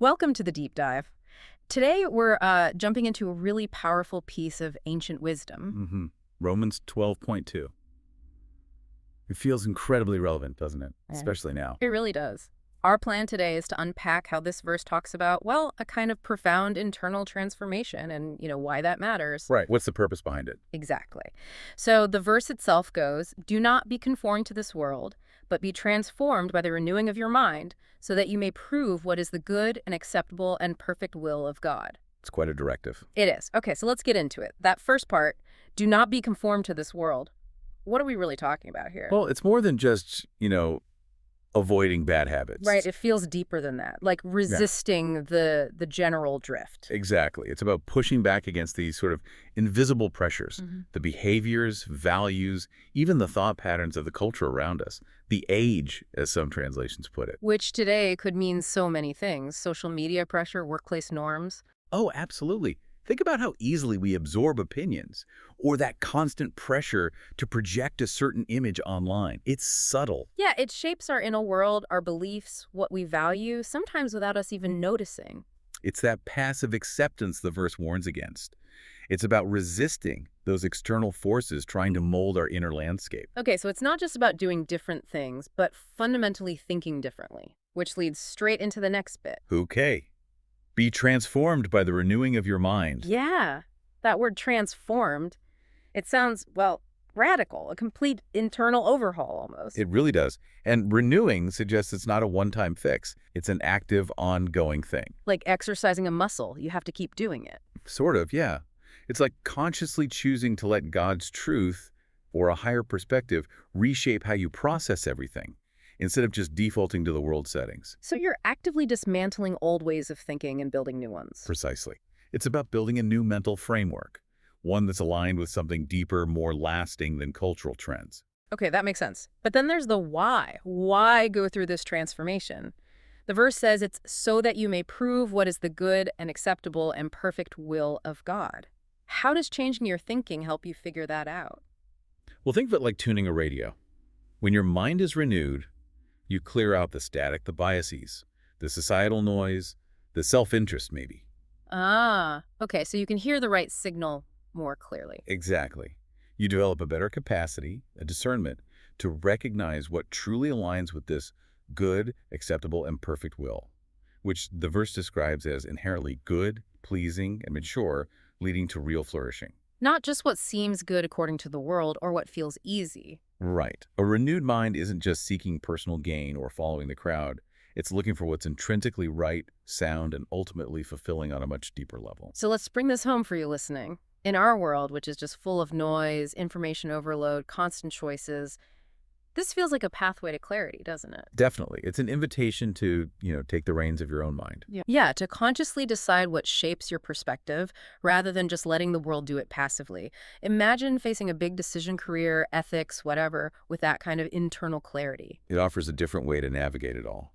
Welcome to the deep dive. Today we're jumping into a really powerful piece of ancient wisdom. Romans 12.2. It feels incredibly relevant, doesn't it? Yeah. Especially now. It really does. Our plan today is to unpack how this verse talks about, well, a kind of profound internal transformation and, why that matters. Right. What's the purpose behind it? Exactly. So the verse itself goes, "Do not be conformed to this world, but be transformed by the renewing of your mind, so that you may prove what is the good and acceptable and perfect will of God." It's quite a directive. It is. Okay, so let's get into it. That first part, do not be conformed to this world. What are we really talking about here? Well, it's more than just, avoiding bad habits. Right, it feels deeper than that, like resisting the general drift. Exactly. It's about pushing back against these sort of invisible pressures, the behaviors, values, even the thought patterns of the culture around us. The age, as some translations put it. Which today could mean so many things. Social media pressure, workplace norms. Oh, absolutely. Think about how easily we absorb opinions or that constant pressure to project a certain image online. It's subtle. Yeah, it shapes our inner world, our beliefs, what we value, sometimes without us even noticing. It's that passive acceptance the verse warns against. It's about resisting those external forces trying to mold our inner landscape. Okay, so it's not just about doing different things, but fundamentally thinking differently, which leads straight into the next bit. Okay. Be transformed by the renewing of your mind. Yeah, that word transformed, it sounds, well, radical, a complete internal overhaul almost. It really does. And renewing suggests it's not a one-time fix. It's an active, ongoing thing. Like exercising a muscle, you have to keep doing it. Sort of, yeah. It's like consciously choosing to let God's truth or a higher perspective reshape how you process everything, instead of just defaulting to the world settings. So you're actively dismantling old ways of thinking and building new ones. Precisely. It's about building a new mental framework, one that's aligned with something deeper, more lasting than cultural trends. Okay, that makes sense. But then there's the why. Why go through this transformation? The verse says it's so that you may prove what is the good and acceptable and perfect will of God. How does changing your thinking help you figure that out? Well, think of it like tuning a radio. When your mind is renewed, you clear out the static, the biases, the societal noise, the self-interest maybe. Ah, okay, so you can hear the right signal more clearly. Exactly. You develop a better capacity, a discernment, to recognize what truly aligns with this good, acceptable, and perfect will, which the verse describes as inherently good, pleasing, and mature, leading to real flourishing. Not just what seems good according to the world or what feels easy. Right. A renewed mind isn't just seeking personal gain or following the crowd. It's looking for what's intrinsically right, sound, and ultimately fulfilling on a much deeper level. So let's bring this home for you listening. In our world, which is just full of noise, information overload, constant choices, this feels like a pathway to clarity, doesn't it? Definitely. It's an invitation to, take the reins of your own mind. Yeah, to consciously decide what shapes your perspective rather than just letting the world do it passively. Imagine facing a big decision, career, ethics, whatever, with that kind of internal clarity. It offers a different way to navigate it all.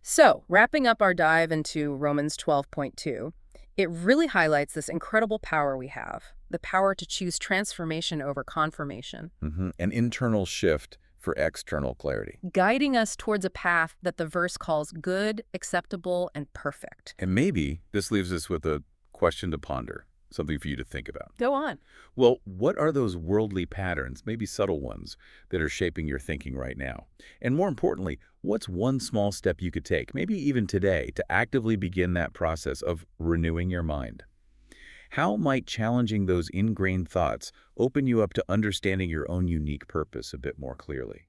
So, wrapping up our dive into Romans 12.2, it really highlights this incredible power we have, the power to choose transformation over confirmation. An internal shift for external clarity. Guiding us towards a path that the verse calls good, acceptable, and perfect. And maybe this leaves us with a question to ponder, something for you to think about. Go on. Well, what are those worldly patterns, maybe subtle ones, that are shaping your thinking right now? And more importantly, what's one small step you could take, maybe even today, to actively begin that process of renewing your mind? How might challenging those ingrained thoughts open you up to understanding your own unique purpose a bit more clearly?